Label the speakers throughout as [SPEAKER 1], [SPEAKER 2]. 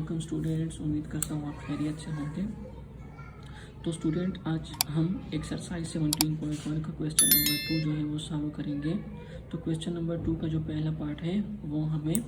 [SPEAKER 1] वालेकुम स्टूडेंट्स, उम्मीद करता हूँ आप खैरियत से होंगे। तो स्टूडेंट, आज हम एक्सरसाइज 17.1 का क्वेश्चन नंबर 2 जो है वो सॉल्व करेंगे। तो क्वेश्चन नंबर 2 का जो पहला पार्ट है वो हमें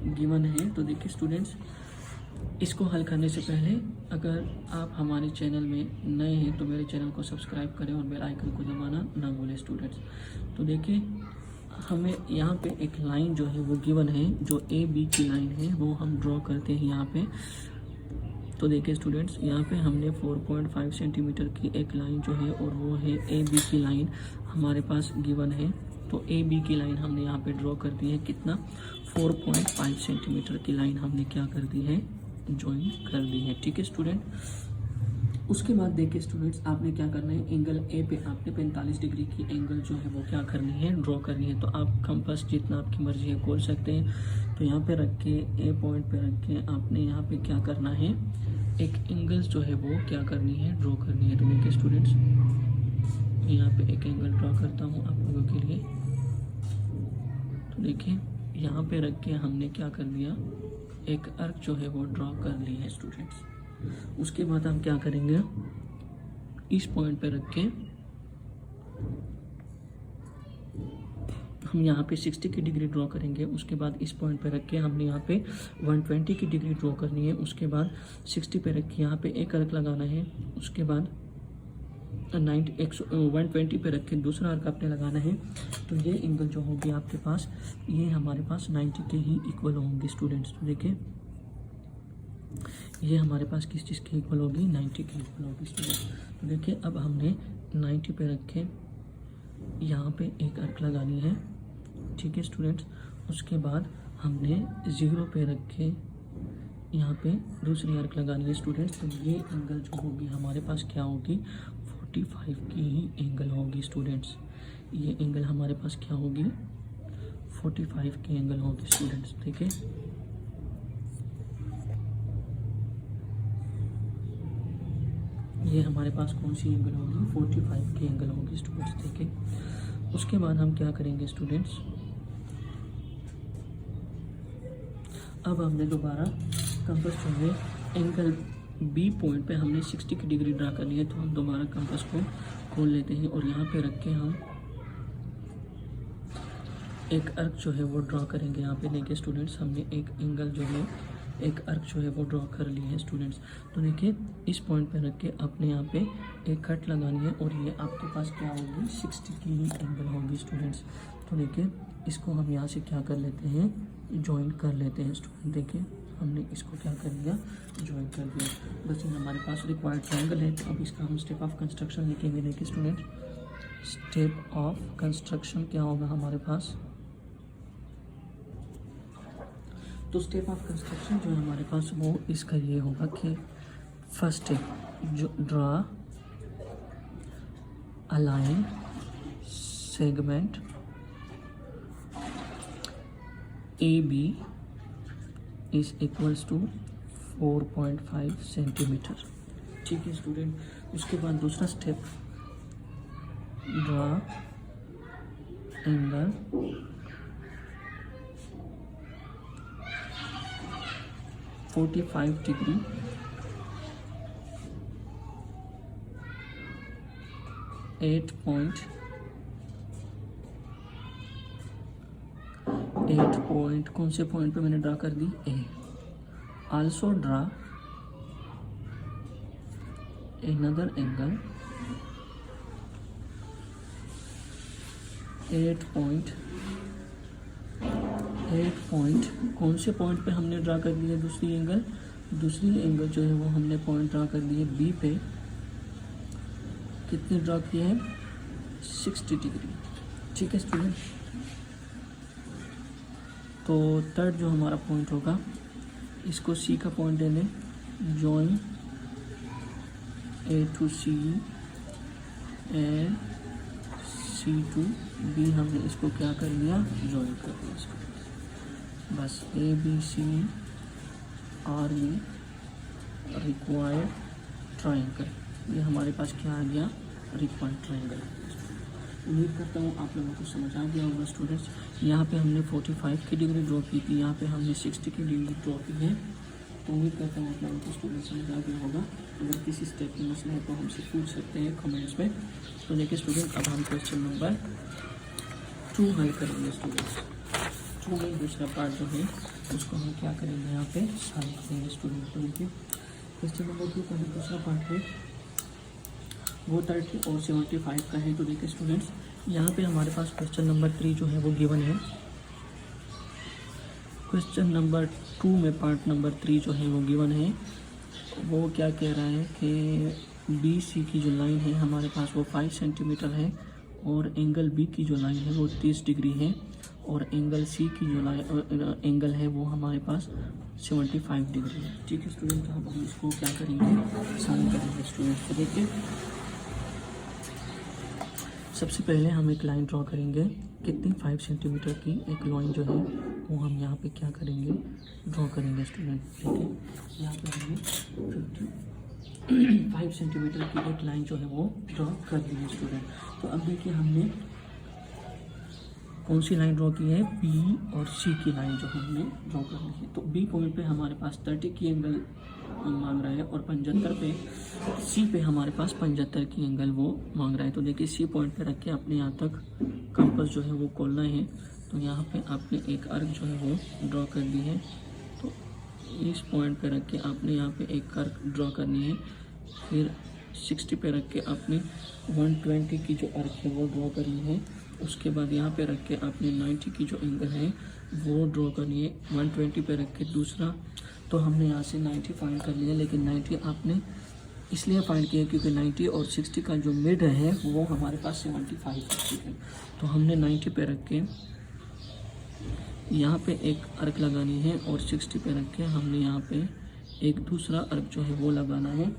[SPEAKER 1] गिवन है। तो देखिए स्टूडेंट्स, इसको हल करने से पहले अगर आप हमारे चैनल में नए हैं तो मेरे चैनल को सब्सक्राइब करें और बेल आइकन को दबाना ना भूलें स्टूडेंट्स। तो देखिए हमें यहाँ पे एक लाइन जो है वो गिवन है, जो ए बी की लाइन है वो हम ड्रॉ करते हैं यहाँ पे। तो देखिए स्टूडेंट्स, यहाँ पे हमने 4.5 सेंटीमीटर की एक लाइन जो है और वो है ए बी की लाइन हमारे पास गिवन है। तो ए बी की लाइन हमने यहाँ पे ड्रॉ कर दी है, कितना 4.5 सेंटीमीटर की लाइन हमने क्या कर दी है, ज्वाइन कर दी है। ठीक है स्टूडेंट, उसके बाद देखिए स्टूडेंट्स, आपने क्या करना है, एंगल ए पे आपने 45 डिग्री की एंगल जो है वो क्या करनी है, ड्रॉ करनी है। तो आप कंपास जितना आपकी मर्जी है खोल सकते हैं। तो यहाँ पे रख के ए पॉइंट पे रख के आपने यहाँ पे क्या करना है, एक एंगल जो है वो क्या करनी है, ड्रॉ करनी है। तो देखिए स्टूडेंट्स, यहाँ पे एक एंगल ड्रॉ करता हूँ आप लोगों के लिए। तो देखिए यहाँ पे रख के हमने क्या कर दिया, एक अर्क जो है वो ड्रॉ कर ली है स्टूडेंट्स। उसके बाद हम क्या करेंगे, इस पॉइंट पे रख के हम यहाँ पे 60 की डिग्री ड्रॉ करेंगे। उसके बाद इस पॉइंट पे रख के हमने यहाँ पे 120 की डिग्री ड्रॉ करनी है। उसके बाद 60 पे रख के यहाँ पे एक अर्क लगाना है। उसके बाद 120 पे रख के दूसरा अर्क आपने लगाना है। तो ये एंगल जो होगी आपके पास, ये हमारे पास 90 के ही इक्वल होंगे स्टूडेंट्स। तो देखिए ये हमारे पास किस चीज़ की इक्वल होगी, 90 की इक्वल होगी स्टूडेंट। तो देखिए अब हमने 90 पे रखे यहाँ पे एक अर्क लगानी है। ठीक है स्टूडेंट्स, उसके बाद हमने 0 पे रखे यहाँ पे दूसरी अर्क लगानी है स्टूडेंट्स। तो ये एंगल जो होगी हमारे पास क्या होगी, 45 की ही एंगल होगी स्टूडेंट्स। ये एंगल हमारे पास क्या होगी, 45 की एंगल होगी स्टूडेंट्स। ठीक है, ये हमारे पास कौन सी एंगल होगी, 45 की एंगल होगी स्टूडेंट्स। ठीक है, उसके बाद हम क्या करेंगे स्टूडेंट्स, अब हमने दोबारा कंपास जो है एंगल बी पॉइंट पे हमने 60 की डिग्री ड्रा करनी है। तो हम दोबारा कंपास को खोल लेते हैं और यहाँ पे रख के हम एक अर्क जो है वो ड्रॉ करेंगे। यहाँ पे देखिए स्टूडेंट्स, हमने एक एंगल जो है, एक अर्क जो है वो ड्रॉ कर ली है स्टूडेंट्स। तो देखिए इस पॉइंट पे रख के अपने यहाँ पे एक कट लगानी है और ये आपके पास क्या होगी, 60 की ही एंगल होगी स्टूडेंट्स। तो देखिए इसको हम यहाँ से क्या कर लेते हैं, ज्वाइन कर लेते हैं स्टूडेंट। देखिए हमने इसको क्या कर लिया, ज्वाइन कर दिया। बस ये हमारे पास रिक्वायर्ड ट्रायंगल है। तो अब इसका हम स्टेप ऑफ कंस्ट्रक्शन लिखेंगे। देखिए स्टूडेंट, स्टेप ऑफ कंस्ट्रक्शन क्या होगा हमारे पास, तो स्टेप ऑफ कंस्ट्रक्शन जो है हमारे पास वो इसका ये होगा कि फर्स्ट स्टेप जो draw a line segment A B is equals to 4.5 centimetre. ठीक है स्टूडेंट, उसके बाद दूसरा step draw angle degree 8 point कौन से पॉइंट पे मैंने ड्रा कर दी, A. Also draw another angle 8 point कौन से पॉइंट पे हमने ड्रा कर दी है, दूसरी एंगल जो है वो हमने पॉइंट ड्रा कर दी है बी पे। कितनी ड्रा की है, 60 डिग्री। ठीक है स्टूडेंट, तो थर्ड जो हमारा पॉइंट होगा, इसको सी का पॉइंट देने, join A to C and C to B, हमने इसको क्या कर लिया, जॉइन कर दिया इसको। बस A B C are B required triangle, ये हमारे पास क्या आ गया, रिक्वायर्ड ट्रायंगल। उम्मीद करता हूँ आप लोगों को समझ आ गया होगा स्टूडेंट्स। यहाँ पे हमने 45 की डिग्री ड्रॉ की थी, यहाँ पे हमने 60 की डिग्री ड्रॉ की है। तो उम्मीद करता हूँ आप लोगों को स्टूडेंट समझ आ गया होगा। अगर किसी स्टेप की मसला है तो हमसे पूछ सकते हैं कमेंट्स में। तो देखिए स्टूडेंट, अब हम क्वेश्चन नंबर 2 हल करेंगे स्टूडेंट्स। 2 में दूसरा पार्ट जो है उसको हम क्या करेंगे, यहाँ पे सॉल्व करेंगे स्टूडेंट। तो देखिए क्वेश्चन नंबर 2 का जो दूसरा पार्ट है वो 30 और 75 का है। तो देखिए स्टूडेंट्स, यहाँ पे हमारे पास क्वेश्चन नंबर 3 जो है वो गिवन है। क्वेश्चन नंबर 2 में पार्ट नंबर 3 जो है वो गिवन है। वो क्या कह रहा है कि बी सी की जो लाइन है हमारे पास वो 5 सेंटीमीटर है, और एंगल बी की जो लाइन है वो 30 डिग्री है, और एंगल सी की जो एंगल है वो हमारे पास 75 डिग्री है। ठीक है स्टूडेंट, तो हम इसको क्या करेंगे, सॉल्व करेंगे स्टूडेंट। तो देखिए सबसे पहले हम एक लाइन ड्रॉ करेंगे, कितनी 5 सेंटीमीटर की एक लाइन जो है वो हम यहाँ पे क्या करेंगे, ड्रॉ करेंगे स्टूडेंट। ठीक है, यहाँ पे हमने 5 सेंटीमीटर की एक लाइन जो है वो ड्रॉ कर दी है स्टूडेंट। तो अब देखिए हमने कौन सी लाइन ड्रॉ की है, बी और सी की लाइन जो हमने ड्रॉ कर ली है। तो बी पॉइंट पे हमारे पास 30 की एंगल मांग रहा है, और 75 पे सी पे हमारे पास 75 की एंगल वो मांग रहा है। तो देखिए सी पॉइंट पे रख के अपने यहाँ तक कंपास जो है वो खोलना है। तो यहाँ पे आपने एक आर्क जो है वो ड्रॉ कर दी है। तो इस पॉइंट पे रख के आपने यहाँ पे एक आर्क ड्रॉ करनी है। फिर 60 पे रख के आपने 120 की जो आर्क है वो ड्रॉ करनी है। उसके बाद यहाँ पे रख के आपने 90 की जो एंगल है वो ड्रॉ करनी है। 120 पे रख के दूसरा, तो हमने यहाँ से 90 फाइंड कर लिया, लेकिन 90 आपने इसलिए फाइंड किया क्योंकि 90 और 60 का जो मिड है वो हमारे पास 75 है। ठीक है, तो हमने 90 पे रख के यहाँ पे एक अर्क लगानी है, और 60 पे रख के हमने यहाँ पे एक दूसरा अर्क जो है वो लगाना है।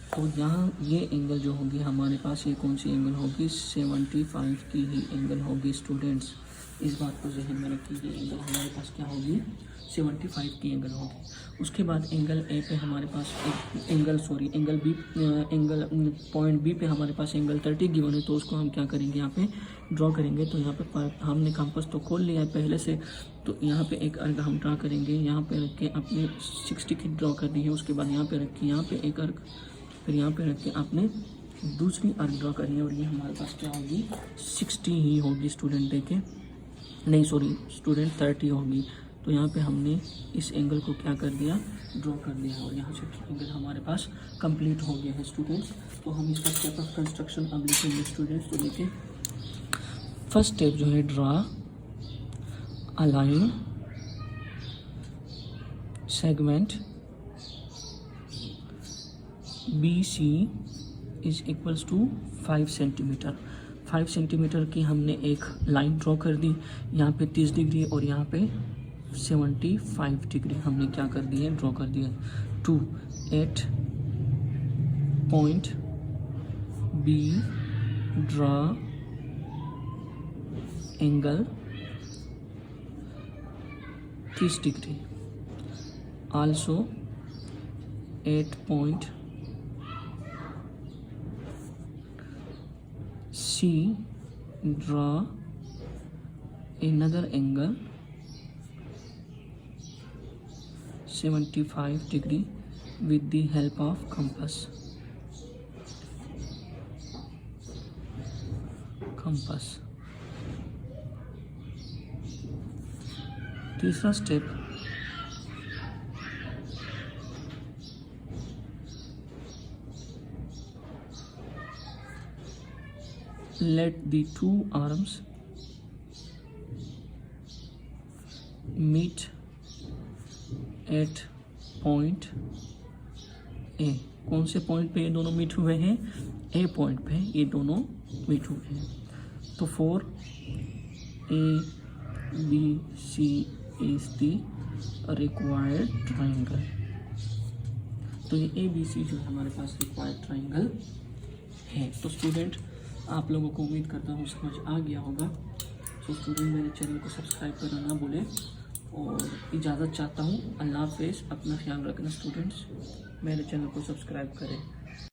[SPEAKER 1] तो यहाँ ये एंगल जो होगी हमारे पास, ये कौन सी एंगल होगी, 75 की ही एंगल होगी स्टूडेंट्स। इस बात को जहन में रखिए, ये एंगल हमारे पास क्या होगी, 75 की एंगल होगी। उसके बाद एंगल ए पे हमारे पास एंगल पॉइंट बी पे हमारे पास एंगल 30 गिवन है। तो उसको हम क्या करेंगे, यहाँ पे ड्रॉ करेंगे। तो यहाँ पे हमने कंपास तो खोल लिया है पहले से, तो यहाँ पे एक अर्क हम ड्रॉ करेंगे। यहाँ पे रख के अपने 60 की ड्रॉ करनी है। उसके बाद यहाँ पे रख के यहाँ पे एक अर्क, फिर यहाँ पे रख के आपने दूसरी अर्क ड्रॉ करनी है, और ये हमारे पास क्या होगी, 60 ही होगी स्टूडेंट। देखें, नहीं सॉरी स्टूडेंट 30 होगी। तो यहाँ पे हमने इस एंगल को क्या कर दिया, ड्रॉ कर दिया, और यहाँ से एंगल हमारे पास कंप्लीट हो गया है स्टूडेंट्स। तो हम इसका स्टेप ऑफ कंस्ट्रक्शन अब लिखेंगे स्टूडेंट्स। तो देखिए फर्स्ट स्टेप जो है, draw a line segment BC is equals to 5 centimetre. 5 centimetre की हमने एक लाइन ड्रॉ कर दी, यहाँ पे 30 डिग्री और यहाँ पे 75 डिग्री हमने क्या कर दी है, ड्रॉ कर दिया। 2 8 point B draw angle 30 degree. Also 8 point C draw another angle 75 degree with the help of compass. तीसरा step, let the two arms meet at point A। कौन से पॉइंट पे ये दोनों मीट हुए हैं, ए पॉइंट पे ये दोनों मीट हुए हैं। तो 4 ABC is the required triangle। तो ये ABC जो है हमारे पास रिक्वायर्ड ट्राइंगल है। तो स्टूडेंट आप लोगों को उम्मीद करता हूँ समझ आ गया होगा। तो स्टूडेंट मेरे चैनल को सब्सक्राइब करना ना भूलें, और इजाज़त चाहता हूँ। अल्लाह हाफ़िज़, अपना ख्याल रखना स्टूडेंट्स। मेरे चैनल को सब्सक्राइब करें।